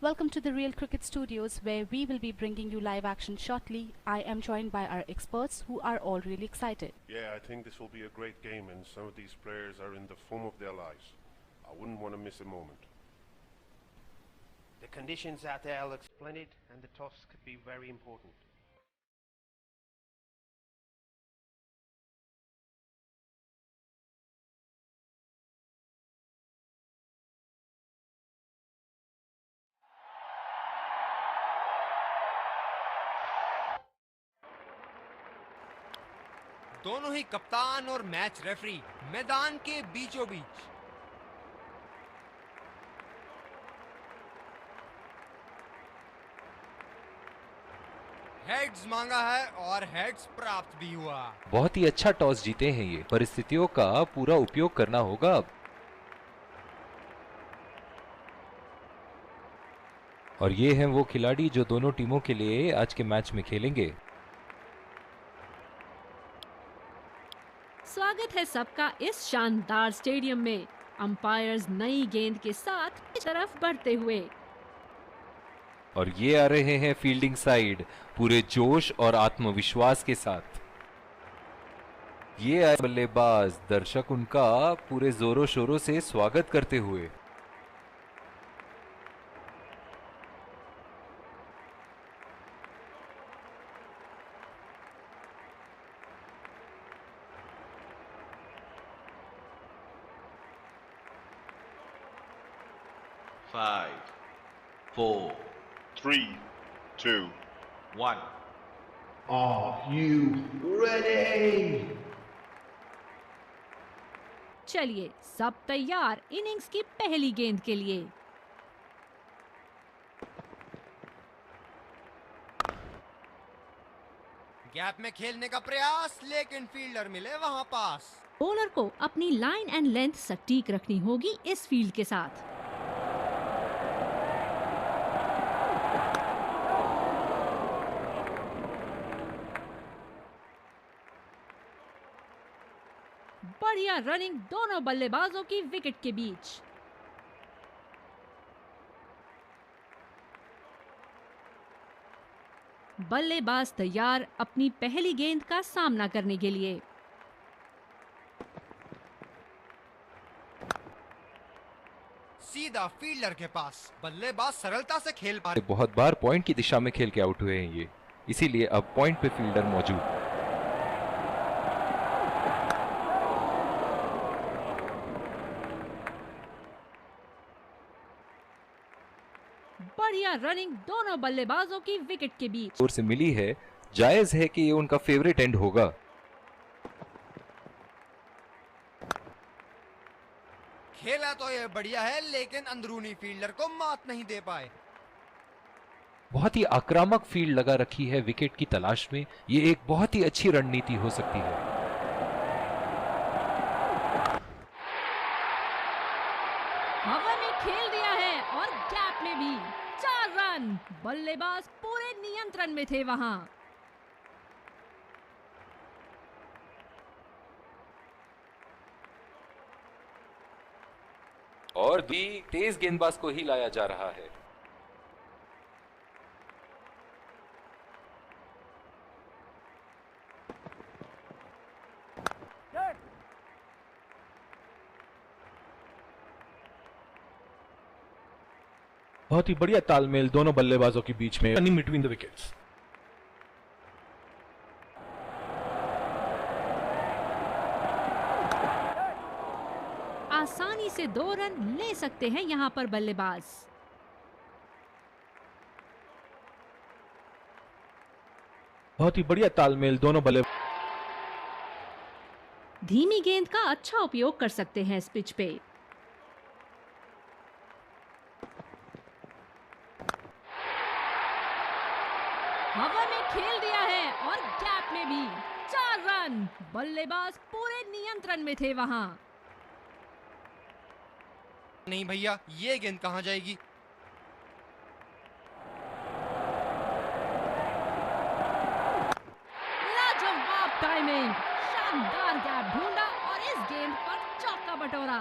Welcome to the Real Cricket Studios, where we will be bringing you live action shortly. I am joined by our experts who are all really excited. Yeah, I think this will be a great game, and some of these players are in the form of their lives. I wouldn't want to miss a moment. The conditions out there look splendid, and the toss could be very important. दोनों ही कप्तान और match referee मैदान के बीचों बीच। Heads मांगा है और heads प्राप्त भी हुआ। बहुत ही अच्छा टॉस जीते हैं ये। परिस्थितियों का पूरा उपयोग करना होगा अब। और ये हैं वो खिलाड़ी जो दोनों टीमों के लिए आज के मैच में खेलेंगे। स्वागत है सबका इस शानदार स्टेडियम में। अंपायर्स नई गेंद के साथ तरफ बढ़ते हुए। और ये आ रहे हैं फील्डिंग साइड पूरे जोश और आत्मविश्वास के साथ। ये आए बल्लेबाज, दर्शक उनका पूरे जोरों शोरों से स्वागत करते हुए। Five, 4, 3, 2, 1. Are you ready? चलिए सब तैयार इनिंग्स की पहली गेंद के लिए। गैप में खेलने का प्रयास, लेकिन फील्डर मिले वहां पास। बॉलर को अपनी लाइन एंड लेंथ सटीक रखनी होगी इस फील्ड के साथ। बढ़िया रनिंग दोनों बल्लेबाजों की विकेट के बीच। बल्लेबाज तैयार अपनी पहली गेंद का सामना करने के लिए। सीधा फील्डर के पास। बल्लेबाज सरलता से खेल पा रहे। बहुत बार पॉइंट की दिशा में खेल के आउट हुए हैं ये, इसीलिए अब पॉइंट पे फील्डर मौजूद। बढ़िया रनिंग दोनों बल्लेबाजों की विकेट के बीच। ओर से मिली है, जायज है कि ये उनका फेवरेट एंड होगा। खेला तो ये बढ़िया है, लेकिन अंदरूनी फील्डर को मात नहीं दे पाए। बहुत ही आक्रामक फील्ड लगा रखी है विकेट की तलाश में। ये एक बहुत ही अच्छी रणनीति हो सकती है। हवा में खेल दिया है और गैप में भी 4 रन। बल्लेबाज पूरे नियंत्रण में थे वहां। और भी तेज गेंदबाज को ही लाया जा रहा है। बहुत ही बढ़िया तालमेल दोनों बल्लेबाजों के बीच में, रनिंग बिटवीन द विकेट्स। आसानी से 2 रन ले सकते हैं यहां पर बल्लेबाज। बहुत ही बढ़िया तालमेल दोनों बल्लेबाज। धीमी गेंद का अच्छा उपयोग कर सकते हैं इस पिच पे। हवा में खेल दिया है और गैप में भी 4 रन। बल्लेबाज पूरे नियंत्रण में थे वहां। नहीं भैया, ये गेंद कहां जाएगी? लाजवाब टाइमिंग, शानदार गैप ढूंढा और इस गेंद पर चौका बटोरा।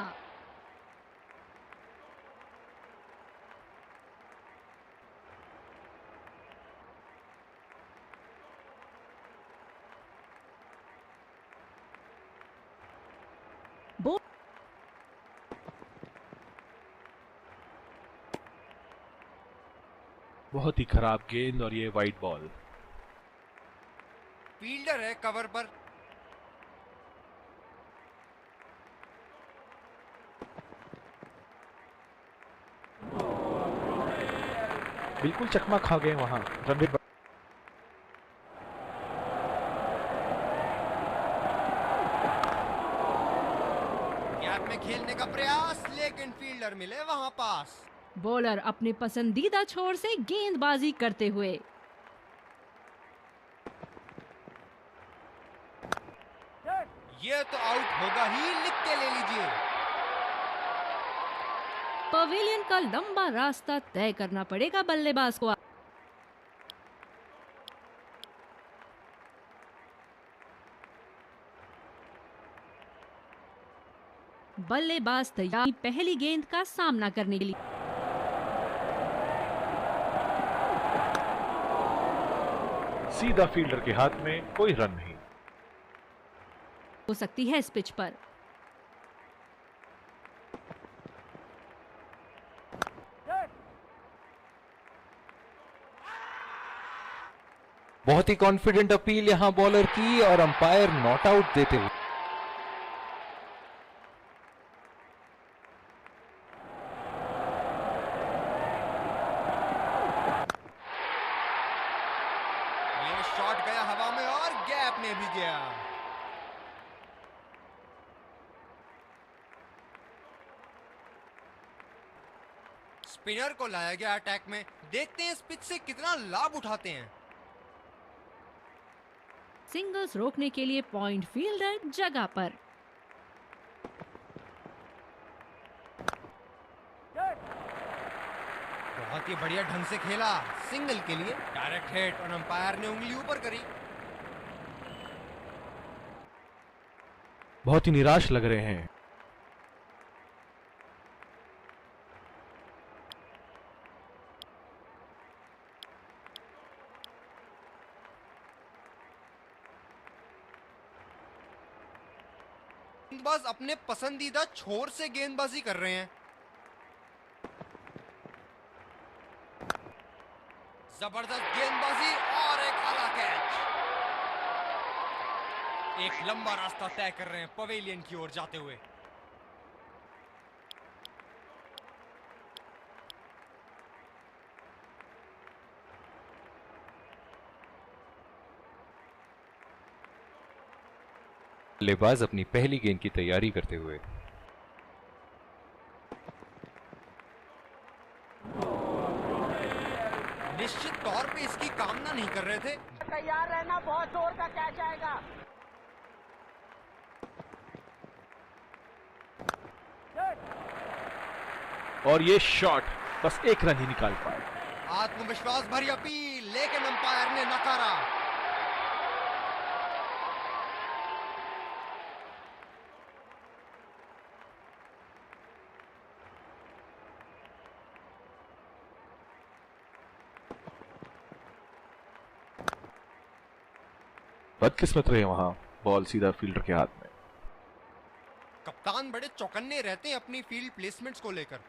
बहुत ही खराब गेंद और ये वाइड बॉल। फील्डर है कवर पर। बिल्कुल चकमा खा गए वहां। रन रेट गैप में खेलने का प्रयास, लेकिन फील्डर मिले वहां पास। बॉलर अपने पसंदीदा छोर से गेंदबाजी करते हुए। ये तो आउट होगा ही, लिख के ले लीजिए। पवेलियन का लंबा रास्ता तय करना पड़ेगा बल्लेबाज को। बल्लेबाज तैयार पहली गेंद का सामना करने के लिए। सीधा फील्डर के हाथ में, कोई रन नहीं। हो सकती है इस पिच पर। बहुत ही कॉन्फिडेंट अपील यहां बॉलर की और अंपायर नॉट आउट देते हुए। ये शॉट गया हवा में और गैप में भी गया। स्पिनर को लाया गया अटैक में। देखते हैं इस पिच से कितना लाभ उठाते हैं। सिंगल्स रोकने के लिए पॉइंट फील्डर जगह पर। बहुत ही बढ़िया ढंग से खेला, सिंगल के लिए डायरेक्ट हिट और अंपायर ने उंगली ऊपर करी। बहुत ही निराश लग रहे हैं। गेंदबाज अपने पसंदीदा छोर से गेंदबाजी कर रहे हैं। जबरदस्त गेंदबाजी और एक आला कैच। एक लंबा रास्ता तय कर रहे हैं पवेलियन की ओर जाते हुए। बल्लेबाज अपनी पहली गेंद की तैयारी करते हुए। निश्चित तौर पे इसकी कामना नहीं कर रहे थे। तैयार रहना, बहुत जोर का कैच आएगा। और ये शॉट बस एक रन ही निकाल पाए। आत्मविश्वास भरी अपील, लेकिन अंपायर ने नकारा। बदकिस्मत रहे वहां, बॉल सीधा फील्डर के हाथ में। कप्तान बड़े चौकन्ने रहते हैं अपनी फील्ड प्लेसमेंट्स को लेकर।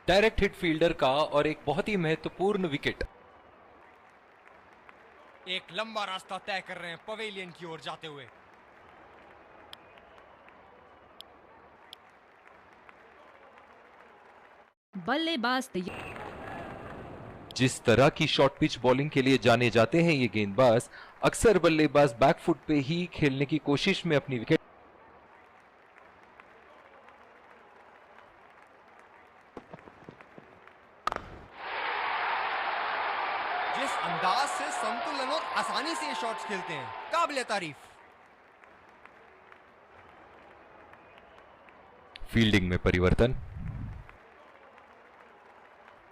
डायरेक्ट हिट फील्डर का और एक बहुत ही महत्वपूर्ण विकेट। एक लंबा रास्ता तय कर रहे हैं पवेलियन की ओर जाते हुए। बल्लेबाज तैयार। जिस तरह की शॉर्ट पिच बॉलिंग के लिए जाने जाते हैं ये गेंदबाज, अक्सर बल्लेबाज बैकफुट पे ही खेलने की कोशिश में अपनी विकेट। जिस अंदाज से संतुलन और आसानी से ये शॉट्स खेलते हैं, काबिले तारीफ। फील्डिंग में परिवर्तन।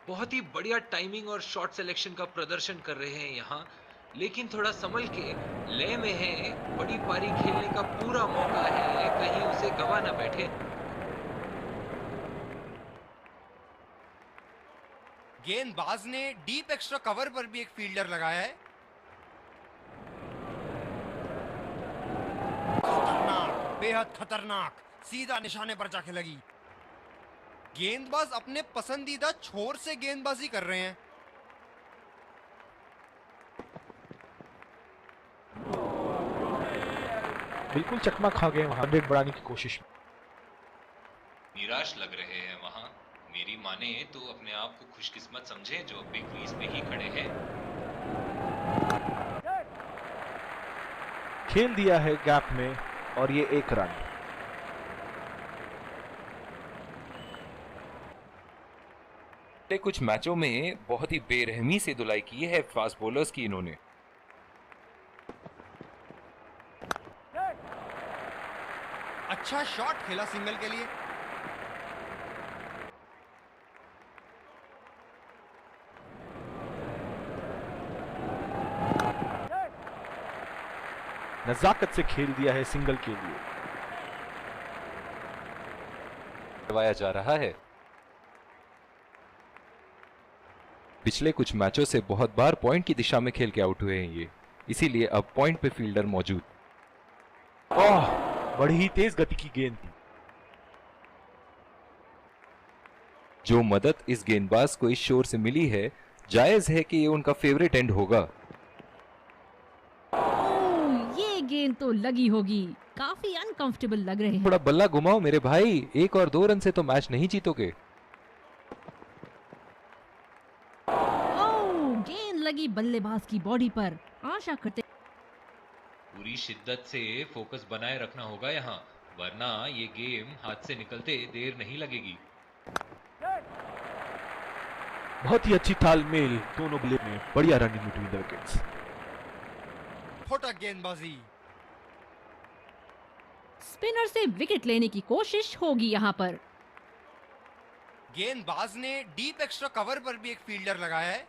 बहुत ही बढ़िया टाइमिंग और शॉट सिलेक्शन का प्रदर्शन कर रहे हैं यहाँ, लेकिन थोड़ा संभल के लय में है। बड़ी पारी खेलने का पूरा मौका है, कहीं उसे गवा ना बैठे। गेंदबाज ने डीप एक्स्ट्रा कवर पर भी एक फील्डर लगाया है। खतरनाक, बेहद खतरनाक, सीधा निशाने पर जाके लगी। गेंदबाज अपने पसंदीदा छोर से गेंदबाजी कर रहे हैं। बिल्कुल चकमा खा गए वहां, 100 बढ़ाने की कोशिश में। निराश लग रहे हैं वहां। मेरी माने तो अपने आप को खुशकिस्मत समझे जो अभी क्रीज पे ही खड़े हैं। खेल दिया है गैप में और ये 1 रन। पिछले कुछ मैचों में बहुत ही बेरहमी से धुलाई की है फास्ट बॉलर्स की इन्होंने। अच्छा शॉट खेला सिंगल के लिए। नजाकत से खेल दिया है सिंगल के लिए। करवाया जा रहा है। पिछले कुछ मैचों से बहुत बार पॉइंट की दिशा में खेल के आउट हुए हैं ये, इसीलिए अब पॉइंट पे फील्डर मौजूद। ओह, बड़ी ही तेज गति की गेंद थी। जो मदद इस गेंदबाज को इस शोर से मिली है, जायज है कि ये उनका फेवरेट एंड होगा। ओह, ये गेंद तो लगी होगी। काफी अनकंफर्टेबल लग रहे हैं। थोड़ा बल्ला घुमाओ मेरे भाई, 1 और 2 रन से तो मैच नहीं जीतोगे। ओह, गेंद लगी बल्लेबाज की बॉडी पर। आशा करते पूरी शिद्दत से फोकस बनाए रखना होगा यहाँ, वरना ये गेम हाथ से निकलते देर नहीं लगेगी। बहुत ही अच्छी तालमेल दोनों बल्ले में, बढ़िया run in between the wickets. छोटा गेंदबाजी। स्पिनर से विकेट लेने की कोशिश होगी यहाँ पर। गेंदबाज ने डीप एक्स्ट्रा कवर पर भी एक फील्डर लगाया है।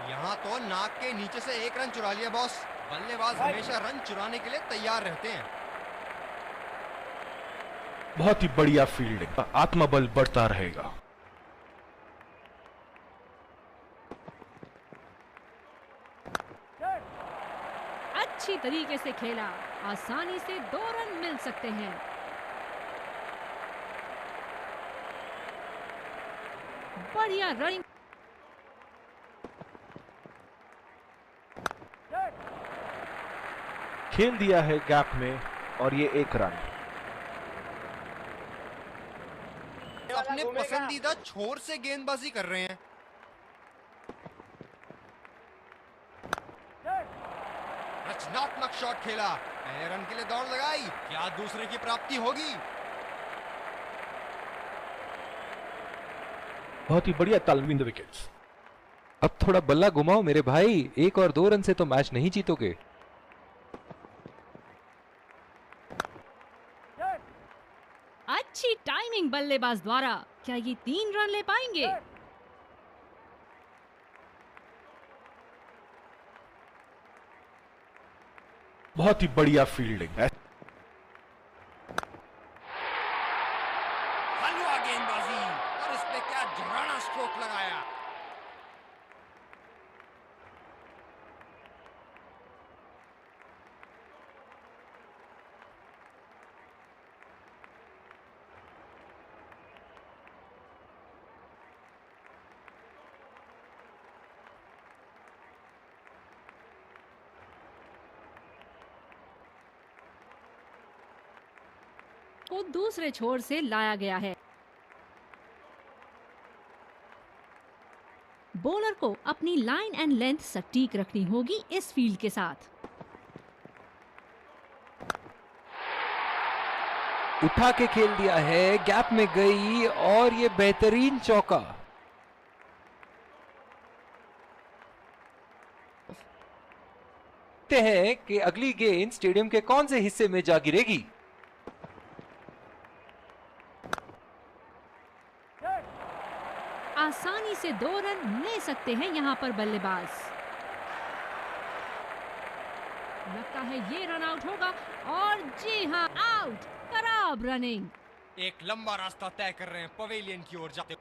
यहाँ तो नाक के नीचे से 1 रन चुरा लिया बॉस। बल्लेबाज हमेशा रन चुराने के लिए तैयार रहते हैं। बहुत ही बढ़िया फील्डिंग, आत्मबल बढ़ता रहेगा। अच्छी तरीके से खेला, आसानी से 2 रन मिल सकते हैं। बढ़िया रनिंग। खेल दिया है गैप में और ये 1 रन। अपने पसंदीदा छोर से गेंदबाजी कर रहे हैं। रचनात्मक शॉट खेला, पहले रन के लिए दौड़ लगाई, क्या दूसरे की प्राप्ति होगी? बहुत ही बढ़िया तालमेल इन द विकेट्स। अब थोड़ा बल्ला घुमाओ मेरे भाई, 1 और 2 रन से तो मैच नहीं जीतोगे। अच्छी टाइमिंग बल्लेबाज द्वारा। क्या ये 3 रन ले पाएंगे? बहुत ही बढ़िया फील्डिंग। हलवा गेंदबाजी, और इस पे क्या जराना स्ट्रोक लगाया। को दूसरे छोर से लाया गया है। बॉलर को अपनी लाइन एंड लेंथ सटीक रखनी होगी इस फील्ड के साथ। उठा के खेल दिया है, गैप में गई और ये बेहतरीन चौका। देखते हैं कि अगली गेंद स्टेडियम के कौन से हिस्से में जा गिरेगी। आसानी से 2 रन ले सकते हैं यहाँ पर बल्लेबाज। लगता है ये रन आउट होगा, और जी हाँ, आउट। खराब रनिंग। एक लंबा रास्ता तय कर रहे हैं पवेलियन की ओर जाते।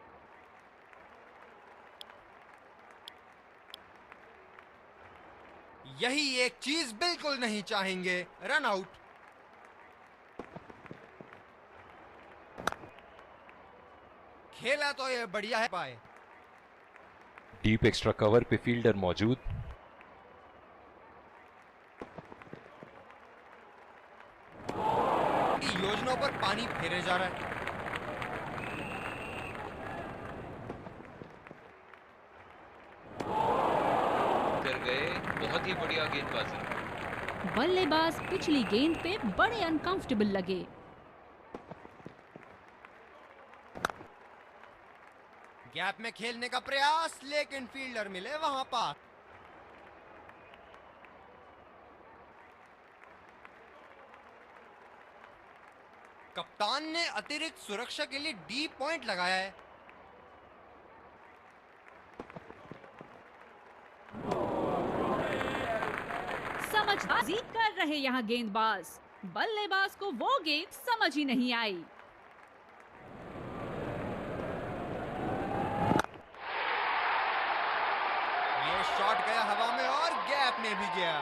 यही एक चीज बिल्कुल नहीं चाहेंगे, रन आउट। खेला तो ये बढ़िया है पाए। डीप एक्स्ट्रा कवर पे फील्डर मौजूद। योजनाओं पर पानी फेरे जा रहा है। कर गए, बहुत ही बढ़िया गेंदबाजी। बल्लेबाज पिछली गेंद पे बड़े अनकंफर्टेबल लगे। गैप में खेलने का प्रयास, लेकिन फील्डर मिले वहां पास। कप्तान ने अतिरिक्त सुरक्षा के लिए डी पॉइंट लगाया है। समझबाजी कर रहे यहाँ गेंदबाज। बल्लेबाज को वो गेंद समझ ही नहीं आई। ये शॉट गया हवा में और गैप में भी गया।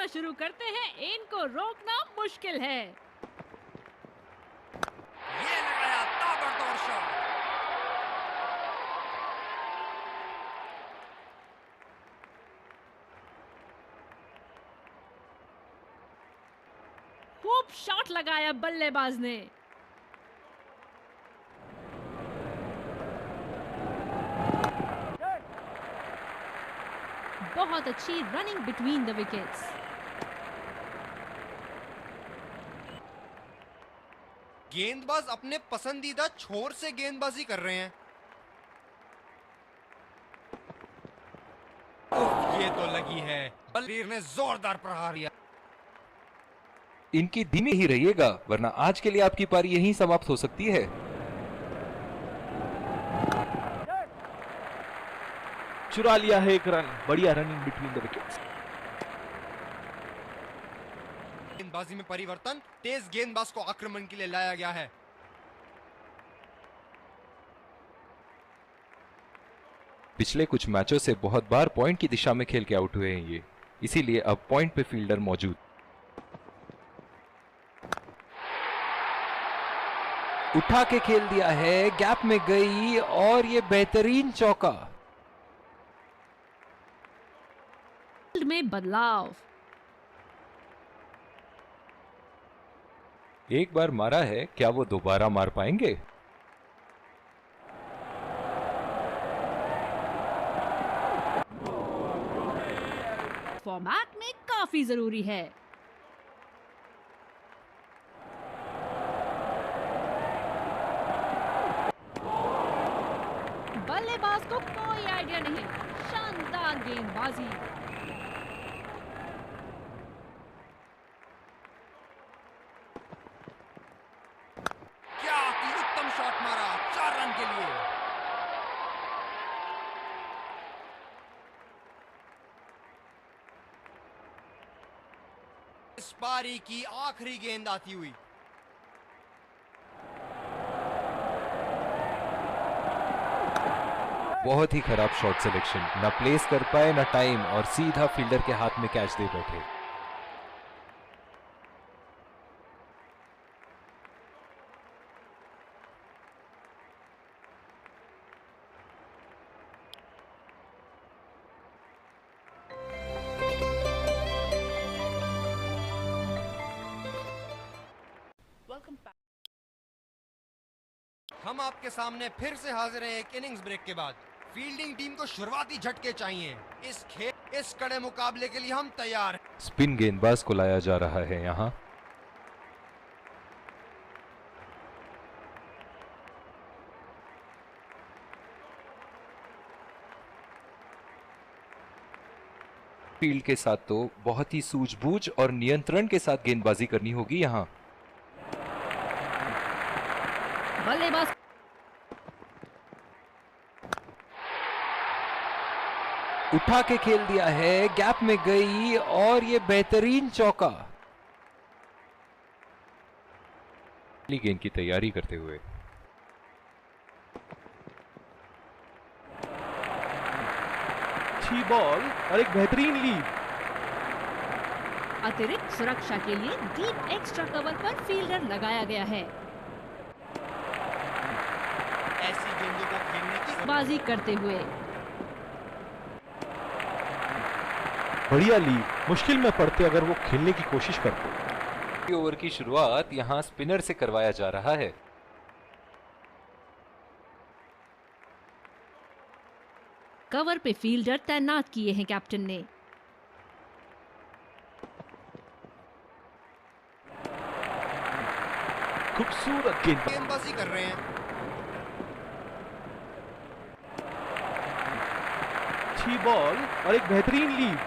शुरू करते हैं, इनको रोकना मुश्किल है। ये लगाया ताबड़तोड़ शॉट। खूब शॉट लगाया बल्लेबाज ने। बहुत अच्छी रनिंग बिटवीन द विकेट्स। गेंदबाज अपने पसंदीदा छोर से गेंदबाजी कर रहे हैं। ये तो लगी है। बलवीर ने जोरदार प्रहार किया। इनकी धीमी ही रहिएगा, वरना आज के लिए आपकी पारी यहीं समाप्त हो सकती है। चुरा लिया है एक रन। बढ़िया रनिंग बिटवीन द विकेट्स। गेंदबाजी में परिवर्तन, तेज गेंदबाज को आक्रमण के लिए लाया गया है। पिछले कुछ मैचों से बहुत बार पॉइंट की दिशा में खेल के आउट हुए हैं ये, इसीलिए अब पॉइंट पे फील्डर मौजूद। उठा के खेल दिया है, गैप में गई और ये बेहतरीन चौका। में बदलाव। एक बार मारा है, क्या वो दोबारा मार पाएंगे? फॉर्मेट में काफी जरूरी है। बल्लेबाज को कोई आइडिया नहीं। शानदार गेंदबाजी। उत्तम शॉट मारा, 4 रन के लिए। इस पारी की आखिरी गेंद आती हुई। बहुत ही खराब शॉट सिलेक्शन, ना प्लेस कर पाए ना टाइम, और सीधा फील्डर के हाथ में कैच दे बैठे। हम आपके सामने फिर से हाजिर हैं एक इनिंग्स ब्रेक के बाद। फील्डिंग टीम को शुरुआती झटके चाहिए। इस कड़े मुकाबले के लिए हम तैयार हैं। स्पिन गेंदबाज को लाया जा रहा है यहां। फील्ड के साथ तो बहुत ही सूझबूझ और नियंत्रण के साथ गेंदबाजी करनी होगी यहां। बल्लेबाज उठा के खेल दिया है, गैप में गई और ये बेहतरीन चौका। गेंद की तैयारी करते हुए अच्छी बॉल और एक बेहतरीन लीड। अतिरिक्त सुरक्षा के लिए डीप एक्स्ट्रा कवर पर फील्डर लगाया गया है। ऐसी गेंदों को खेलने की बाजी करते हुए बढ़िया लीड, मुश्किल में पड़ते अगर वो खेलने की कोशिश करते। ओवर की शुरुआत यहां स्पिनर से करवाया जा रहा है। कवर पे फील्डर तैनात किए हैं कैप्टन ने। खूबसूरत गेंद, गेंदबाजी कर रहे हैं। अच्छी बॉल और एक बेहतरीन लीड।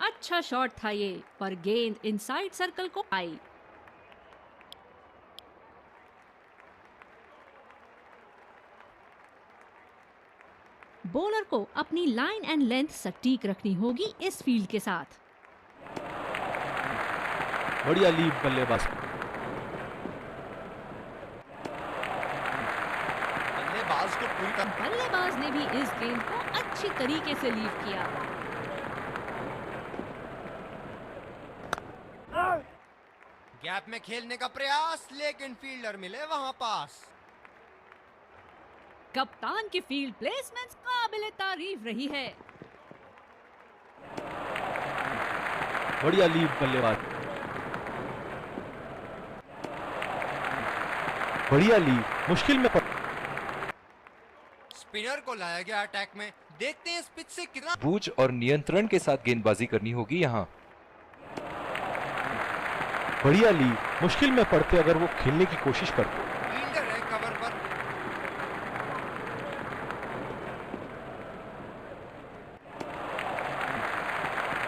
अच्छा शॉट था ये, पर गेंद इनसाइड सर्कल को आई। बॉलर को अपनी लाइन एंड लेंथ सटीक रखनी होगी इस फील्ड के साथ। बढ़िया लीड बल्लेबाज। बल्लेबाज को पूरी तरह बल्लेबाज ने भी इस गेंद को अच्छी तरीके से लीव किया। गैप में खेलने का प्रयास, लेकिन फील्डर मिले वहां पास। कप्तान की फील्ड प्लेसमेंट काबिले तारीफ रही है। बढ़िया लीड बल्लेबाज। बढ़िया लीड, मुश्किल में पड़। स्पिनर को लाया गया अटैक में। देखते हैं इस पिच से कितना बूझ और नियंत्रण के साथ गेंदबाजी करनी होगी यहां। बढ़िया लीड, मुश्किल में पड़ते अगर वो खेलने की कोशिश करते। फील्डर है कवर पर।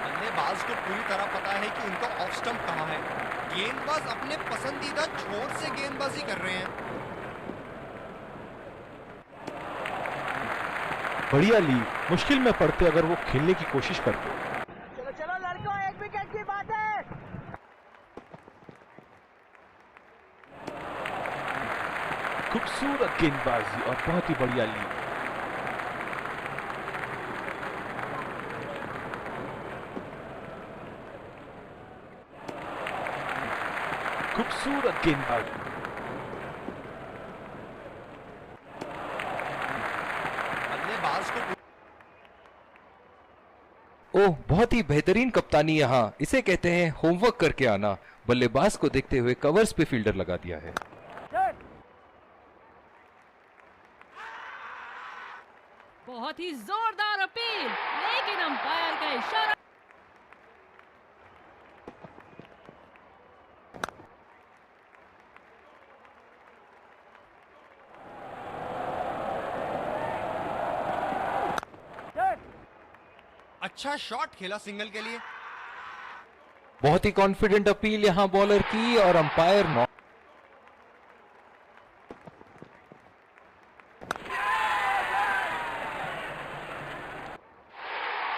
बल्लेबाज को पूरी तरह पता है कि उनका ऑफ स्टंप कहां है। गेंदबाज अपने पसंदीदा छोर से गेंदबाजी कर रहे हैं। बढ़िया लीड, मुश्किल में पड़ते अगर वो खेलने की कोशिश करते। चलो चलो लड़कों, एक विकेट की बात है। खूबसूरत गेंदबाजी और बहुत ही बढ़िया लीड। खूबसूरत गेंदबाजी। बल्लेबाज को ओह, बहुत ही बेहतरीन कप्तानी यहां। इसे कहते हैं होमवर्क करके आना। बल्लेबाज को देखते हुए कवर्स पे फील्डर लगा दिया है। बहुत ही जोरदार अपील, लेकिन अंपायर का इशारा। अच्छा शॉट खेला सिंगल के लिए। बहुत ही कॉन्फिडेंट अपील यहां बॉलर की और अंपायर नॉट।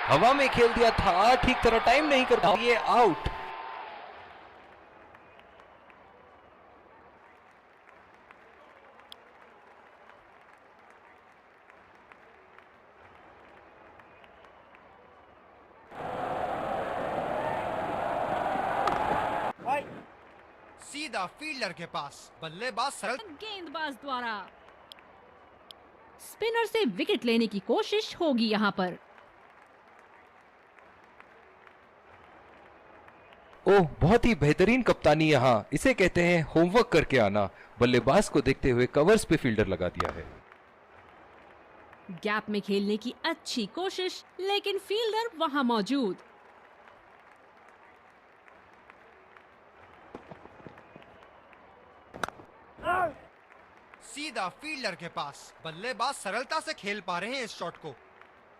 हवा में खेल दिया था, ठीक तरह टाइम नहीं कर पाया, ये आउट। सीधा फील्डर के पास। बल्लेबाज सरल गेंदबाज द्वारा स्पिनर से विकेट लेने की कोशिश होगी यहां पर। ओह, बहुत ही बेहतरीन कप्तानी यहां। इसे कहते हैं होमवर्क करके आना। बल्लेबाज को देखते हुए कवर्स पे फील्डर लगा दिया है। गैप में खेलने की अच्छी कोशिश, लेकिन फील्डर वहां मौजूद। सीधा फील्डर के पास। बल्लेबाज सरलता से खेल पा रहे हैं इस शॉट को।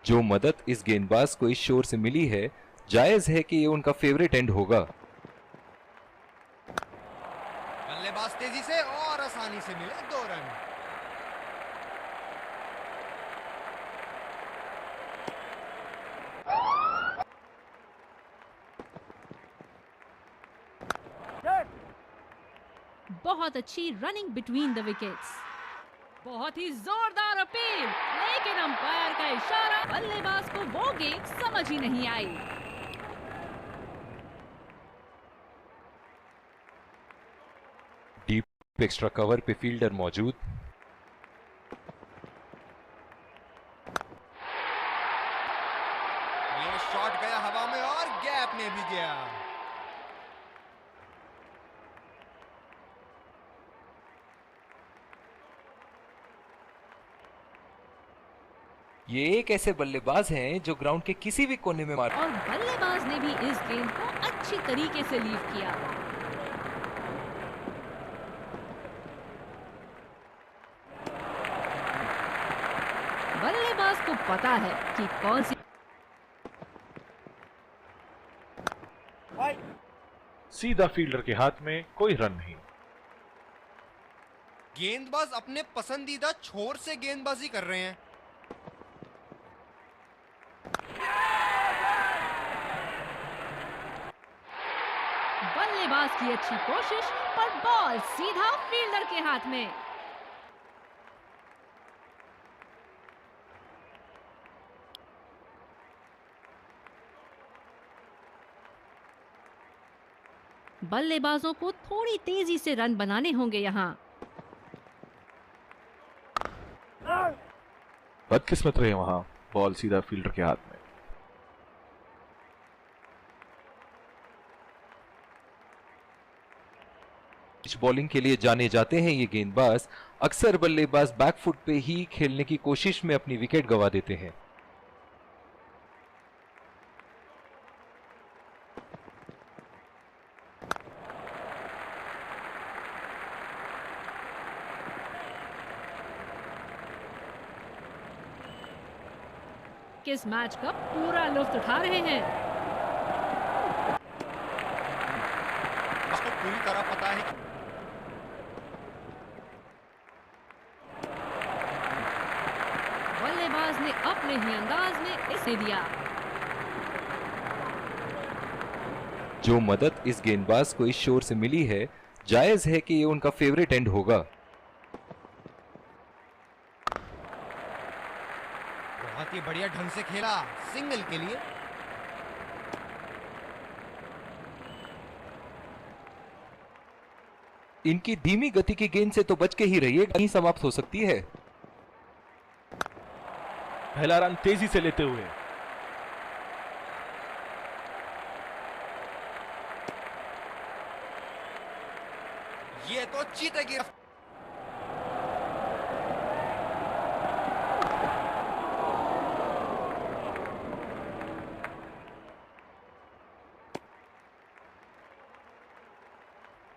जो मदद इस गेंदबाज को इस शोर से मिली है, जायज है कि ये उनका फेवरेट एंड होगा। बल्लेबाज तेजी से और आसानी से मिले 2 रन। बहुत अच्छी रनिंग बिटवीन द विकेट्स। बहुत ही जोरदार अपील, लेकिन अंपायर का इशारा, बल्लेबाज को वो गेंद समझ ही नहीं आई। डीप एक्स्ट्रा कवर पे फील्डर मौजूद। ये शॉट गया हवा में और गैप में भी गया। ये एक ऐसे बल्लेबाज हैं जो ग्राउंड के किसी भी कोने में मार, और बल्लेबाज ने भी इस गेंद को अच्छी तरीके से लीव किया। बल्लेबाज को पता है कि कौन सी सीधा फील्डर के हाथ में, कोई रन नहीं। गेंदबाज अपने पसंदीदा छोर से गेंदबाजी कर रहे हैं। बल्लेबाज की अच्छी कोशिश, पर बॉल सीधा फील्डर के हाथ में। बल्लेबाजों को थोड़ी तेजी से रन बनाने होंगे यहाँ। बदकिस्मत रहे वहां, बॉल सीधा फील्डर के हाथ में। बॉलिंग के लिए जाने जाते हैं ये गेंदबाज। अक्सर बल्लेबाज बैकफुट पे ही खेलने की कोशिश में अपनी विकेट गंवा देते हैं। किस मैच का पूरा लुत्फ उठा रहे हैं। उसको पूरी तरह पता है कि बल्लेबाज ने अपने ही अंदाज में इसे दिया। जो मदद इस गेंदबाज को इस शोर से मिली है, जायज है कि ये उनका फेवरेट एंड होगा। बहुत ही बढ़िया ढंग से खेला सिंगल के लिए। इनकी धीमी गति की गेंद से तो बच के ही रहिए, कहीं समाप्त हो सकती है। पहला रन तेजी से लेते हुए ये तो चीते की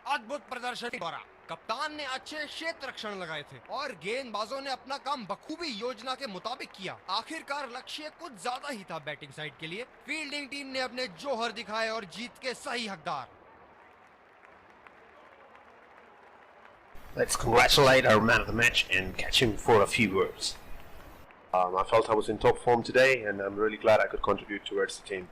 अद्भुत प्रदर्शन के दौरान कप्तान ने अच्छे क्षेत्र रक्षण लगाए थे और गेंदबाजों ने अपना काम बखूबी योजना के मुताबिक किया। आखिरकार लक्ष्य कुछ ज्यादा ही था बैटिंग साइड के लिए। फील्डिंग टीम ने अपने जौहर दिखाए और जीत के सही हकदार। Let's congratulate our man of the match and catch him for a few words. I felt I was in top form today and I'm really glad I could contribute towards the team.